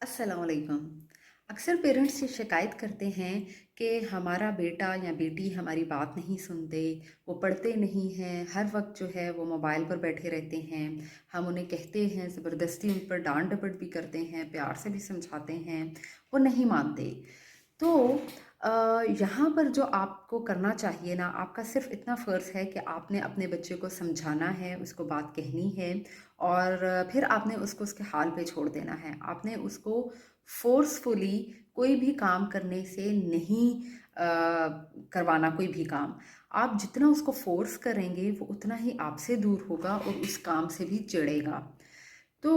अस्सलामुअलैकुम। अक्सर पेरेंट्स ये शिकायत करते हैं कि हमारा बेटा या बेटी हमारी बात नहीं सुनते, वो पढ़ते नहीं हैं, हर वक्त जो है वो मोबाइल पर बैठे रहते हैं। हम उन्हें कहते हैं, ज़बरदस्ती उन पर डांट डपट भी करते हैं, प्यार से भी समझाते हैं, वो नहीं मानते। तो यहाँ पर जो आपको करना चाहिए ना, आपका सिर्फ इतना फ़र्ज़ है कि आपने अपने बच्चे को समझाना है, उसको बात कहनी है और फिर आपने उसको उसके हाल पे छोड़ देना है। आपने उसको फ़ोर्सफुली कोई भी काम करने से नहीं करवाना कोई भी काम। आप जितना उसको फ़ोर्स करेंगे, वो उतना ही आपसे दूर होगा और उस काम से भी चिढ़ेगा। तो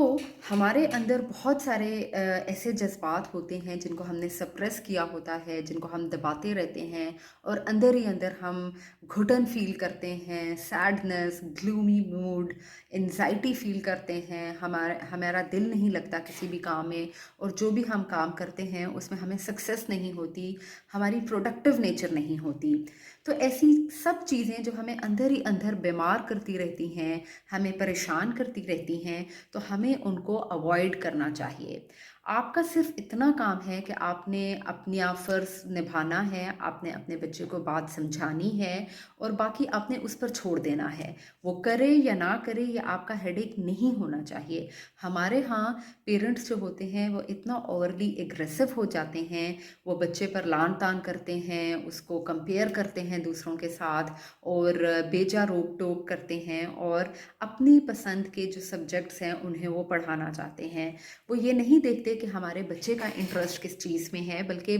हमारे अंदर बहुत सारे ऐसे जज़्बात होते हैं जिनको हमने सप्रेस किया होता है, जिनको हम दबाते रहते हैं और अंदर ही अंदर हम घुटन फ़ील करते हैं, sadness, gloomy mood, anxiety feel करते हैं। हमारा दिल नहीं लगता किसी भी काम में और जो भी हम काम करते हैं उसमें हमें सक्सेस नहीं होती, हमारी प्रोडक्टिव नेचर नहीं होती। तो ऐसी सब चीज़ें जो हमें अंदर ही अंदर बीमार करती रहती हैं, हमें परेशान करती रहती हैं, तो हमें उनको अवॉइड करना चाहिए। आपका सिर्फ़ इतना काम है कि आपने अपना फ़र्ज़ निभाना है, आपने अपने बच्चे को बात समझानी है और बाकी आपने उस पर छोड़ देना है। वो करे या ना करे ये आपका हेडेक नहीं होना चाहिए। हमारे यहाँ पेरेंट्स जो होते हैं वो इतना ओवरली एग्रेसिव हो जाते हैं, वो बच्चे पर लान-तान करते हैं, उसको कंपेयर करते हैं दूसरों के साथ और बेजा रोक-टोक करते हैं और अपनी पसंद के जो सब्जेक्ट्स हैं उन्हें वो पढ़ाना चाहते हैं। वो ये नहीं देखते कि हमारे बच्चे का इंटरेस्ट किस चीज़ में है, बल्कि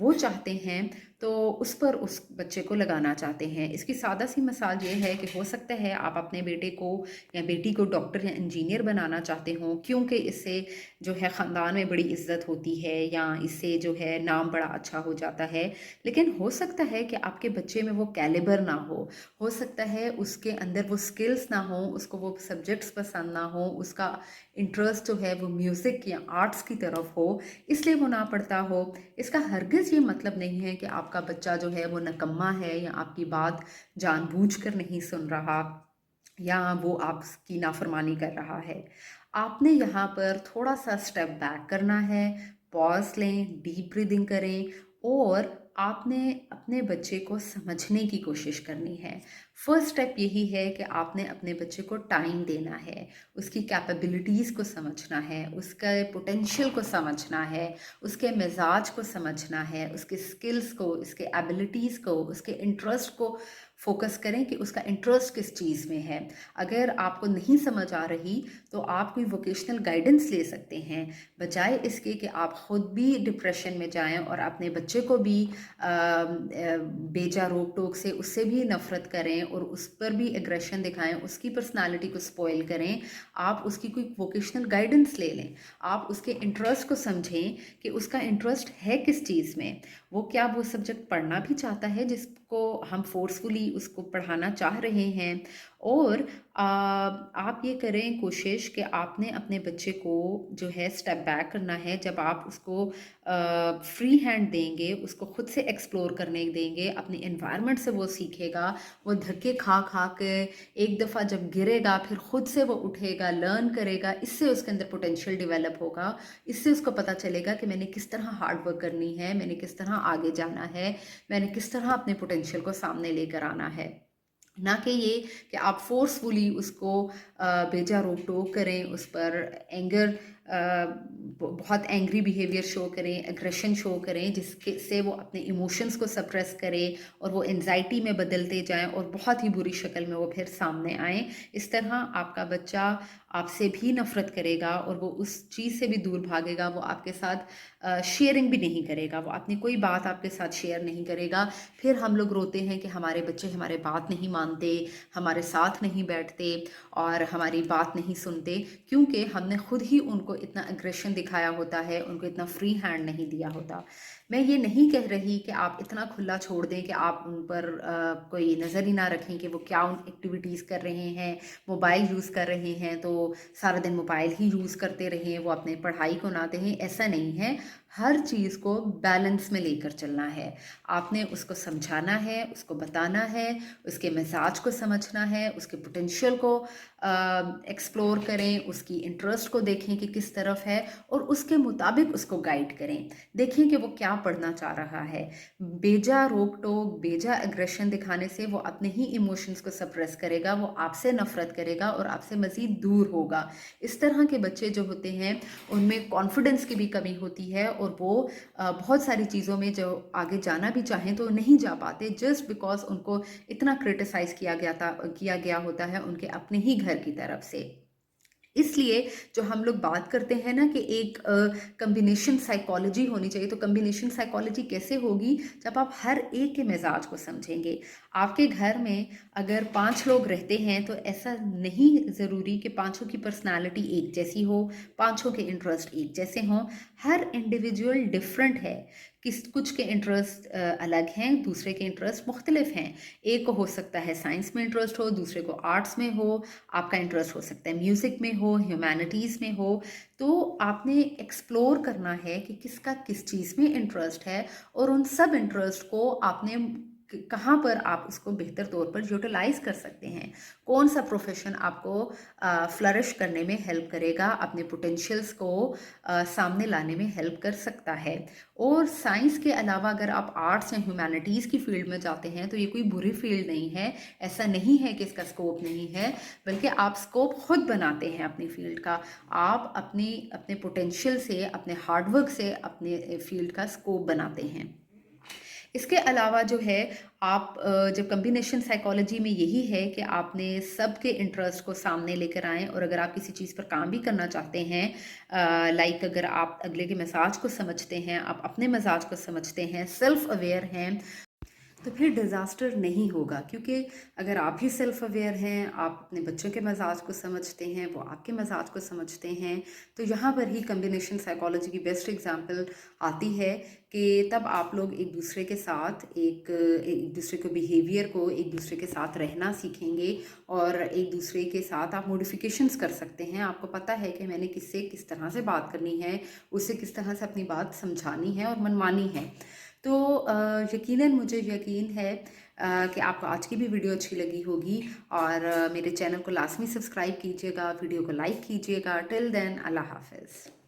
वो चाहते हैं तो उस पर उस बच्चे को लगाना चाहते हैं। इसकी सादा सी मिसाल ये है कि हो सकता है आप अपने बेटे को या बेटी को डॉक्टर या इंजीनियर बनाना चाहते हों, क्योंकि इससे जो है ख़ानदान में बड़ी इज़्ज़त होती है या इससे जो है नाम बड़ा अच्छा हो जाता है। लेकिन हो सकता है कि आपके बच्चे में वो कैलिबर ना हो सकता है उसके अंदर वो स्किल्स ना हो, उसको वो सब्जेक्ट्स पसंद ना हो, उसका इंटरेस्ट जो है वो म्यूज़िक या आर्ट्स की तरफ हो, इसलिए वो ना पढ़ता हो। इसका हरगिज़ ये मतलब नहीं है कि आपका बच्चा जो है वो निकम्मा है या आपकी बात जानबूझकर नहीं सुन रहा या वो आपकी नाफरमानी कर रहा है। आपने यहाँ पर थोड़ा-सा स्टेप बैक करना है, पॉज़ लें, डीप ब्रीथिंग करें और आपने अपने बच्चे को समझने की कोशिश करनी है। फर्स्ट स्टेप यही है कि आपने अपने बच्चे को टाइम देना है, उसकी कैपेबिलिटीज़ को समझना है, उसके पोटेंशियल को समझना है, उसके मिज़ाज को समझना है, उसके स्किल्स को, उसके एबिलिटीज़ को, उसके इंटरेस्ट को फ़ोकस करें कि उसका इंटरेस्ट किस चीज़ में है। अगर आपको नहीं समझ आ रही तो आप कोई वोकेशनल गाइडेंस ले सकते हैं, बजाय इसके कि आप खुद भी डिप्रेशन में जाएँ और अपने बच्चे को भी बेजा रोक-टोक से उससे भी नफ़रत करें और उस पर भी एग्रेशन दिखाएँ, उसकी पर्सनैलिटी को स्पॉइल करें। आप उसकी कोई वोकेशनल गाइडेंस ले लें। आप उसके इंटरेस्ट को समझें कि उसका इंटरेस्ट है किस चीज़ में। क्या वो सब्जेक्ट पढ़ना भी चाहता है जिसको हम फ़ोर्सफुली उसको पढ़ाना चाह रहे हैं और आप ये करें कोशिश कि आपने अपने बच्चे को जो है स्टेप बैक करना है जब आप उसको फ्री हैंड देंगे, उसको खुद से एक्सप्लोर करने देंगे, अपने एनवायरनमेंट से वो सीखेगा, वो धक्के खा-खा के एक दफ़ा जब गिरेगा फिर खुद से वो उठेगा, लर्न करेगा, इससे उसके अंदर पोटेंशियल डेवलप होगा, इससे उसको पता चलेगा कि मैंने किस तरह हार्ड वर्क करनी है, मैंने किस तरह आगे जाना है, मैंने किस तरह अपने पोटेंशियल को सामने लेकर आना है। ना कि ये कि आप फ़ोर्सफुली उसको बेजा रोक-टोक करें, उस पर एंगर बहुत एंग्री बिहेवियर शो करें, एग्रेशन शो करें, जिसके से वो अपने इमोशंस को सप्रेस करे और वो एंग्ज़ायटी में बदलते जाएँ और बहुत ही बुरी शक्ल में वो फिर सामने आएँ। इस तरह आपका बच्चा आपसे भी नफ़रत करेगा और वो उस चीज़ से भी दूर भागेगा, वो आपके साथ शेयरिंग भी नहीं करेगा, वो अपनी कोई बात आपके साथ शेयर नहीं करेगा। फिर हम लोग रोते हैं कि हमारे बच्चे हमारे बात नहीं मानते, हमारे साथ नहीं बैठते और हमारी बात नहीं सुनते, क्योंकि हमने खुद ही उनको इतना एग्रेशन दिखाया होता है, उनको इतना फ्री हैंड नहीं दिया होता। मैं ये नहीं कह रही कि आप इतना खुला छोड़ दें कि आप उन पर कोई नज़र ही ना रखें कि वो क्या उन एक्टिविटीज़ कर रहे हैं, मोबाइल यूज़ कर रहे हैं तो सारा दिन मोबाइल ही यूज़ करते रहें, वो अपने पढ़ाई को ना दें, ऐसा नहीं है। हर चीज़ को बैलेंस में लेकर चलना है। आपने उसको समझाना है, उसको बताना है, उसके मिज़ाज को समझना है, उसके पोटेंशियल को एक्सप्लोर करें, उसकी इंटरेस्ट को देखें कि किस तरफ है और और उसके मुताबिक उसको गाइड करें। देखें कि वो क्या पढ़ना चाह रहा है। बेजा रोक-टोक, बेजा एग्रेशन दिखाने से वो अपने ही इमोशंस को सप्रेस करेगा, वो आपसे नफ़रत करेगा और आपसे मज़ीद दूर होगा। इस तरह के बच्चे जो होते हैं, उनमें कॉन्फिडेंस की भी कमी होती है और वो बहुत सारी चीज़ों में जो आगे जाना भी चाहें तो नहीं जा पाते, जस्ट बिकॉज़ उनको इतना क्रिटिसाइज़ किया गया होता है उनके अपने ही घर की तरफ से। इसलिए जो हम लोग बात करते हैं ना कि एक कॉम्बिनेशन साइकोलॉजी होनी चाहिए, तो कॉम्बिनेशन साइकोलॉजी कैसे होगी? जब आप हर एक के मिजाज को समझेंगे। आपके घर में अगर 5 लोग रहते हैं तो ऐसा नहीं ज़रूरी कि पाँचों की पर्सनालिटी एक जैसी हो, पाँचों के इंटरेस्ट एक जैसे हों। हर इंडिविजुअल डिफरेंट है। कुछ के इंटरेस्ट अलग हैं, दूसरे के इंटरेस्ट मुख्तलिफ हैं। एक को हो सकता है साइंस में इंटरेस्ट हो, दूसरे को आर्ट्स में हो, आपका इंटरेस्ट हो सकता है म्यूज़िक में हो, ह्यूमैनिटीज़ में हो। तो आपने एक्सप्लोर करना है कि किसका किस चीज़ में इंटरेस्ट है और उन सब इंटरेस्ट को आपने कहाँ पर आप उसको बेहतर तौर पर यूटिलाइज़ कर सकते हैं। कौन सा प्रोफेशन आपको फ्लरिश करने में हेल्प करेगा, अपने पोटेंशियल्स को सामने लाने में हेल्प कर सकता है। और साइंस के अलावा अगर आप आर्ट्स या ह्यूमैनिटीज़ की फील्ड में जाते हैं तो ये कोई बुरी फील्ड नहीं है। ऐसा नहीं है कि इसका स्कोप नहीं है, बल्कि आप स्कोप खुद बनाते हैं अपनी फील्ड का। आप अपने पोटेंशियल से, अपने हार्डवर्क से अपने फील्ड का स्कोप बनाते हैं। इसके अलावा जो है आप जब कॉम्बिनेशन साइकोलॉजी में यही है कि आपने सबके इंटरेस्ट को सामने लेकर आएँ और अगर आप किसी चीज़ पर काम भी करना चाहते हैं, लाइक अगर आप अगले के मिजाज को समझते हैं, आप अपने मिजाज को समझते हैं, सेल्फ अवेयर हैं, तो फिर डिज़ास्टर नहीं होगा। क्योंकि अगर आप ही सेल्फ अवेयर हैं, आप अपने बच्चों के मिजाज को समझते हैं, वो आपके मिजाज को समझते हैं, तो यहाँ पर ही कॉम्बिनेशन साइकोलॉजी की बेस्ट एग्जांपल आती है कि तब आप लोग एक दूसरे के साथ एक दूसरे को बिहेवियर को एक दूसरे के साथ रहना सीखेंगे और एक दूसरे के साथ आप मॉडिफिकेशंस कर सकते हैं। आपको पता है कि मैंने किससे किस तरह से बात करनी है, उससे किस तरह से अपनी बात समझानी है और मनवानी है। तो यकीनन मुझे यकीन है कि आपको आज की भी वीडियो अच्छी लगी होगी और मेरे चैनल को लाज़मी सब्सक्राइब कीजिएगा, वीडियो को लाइक कीजिएगा। टिल देन अल्लाह हाफ़िज़।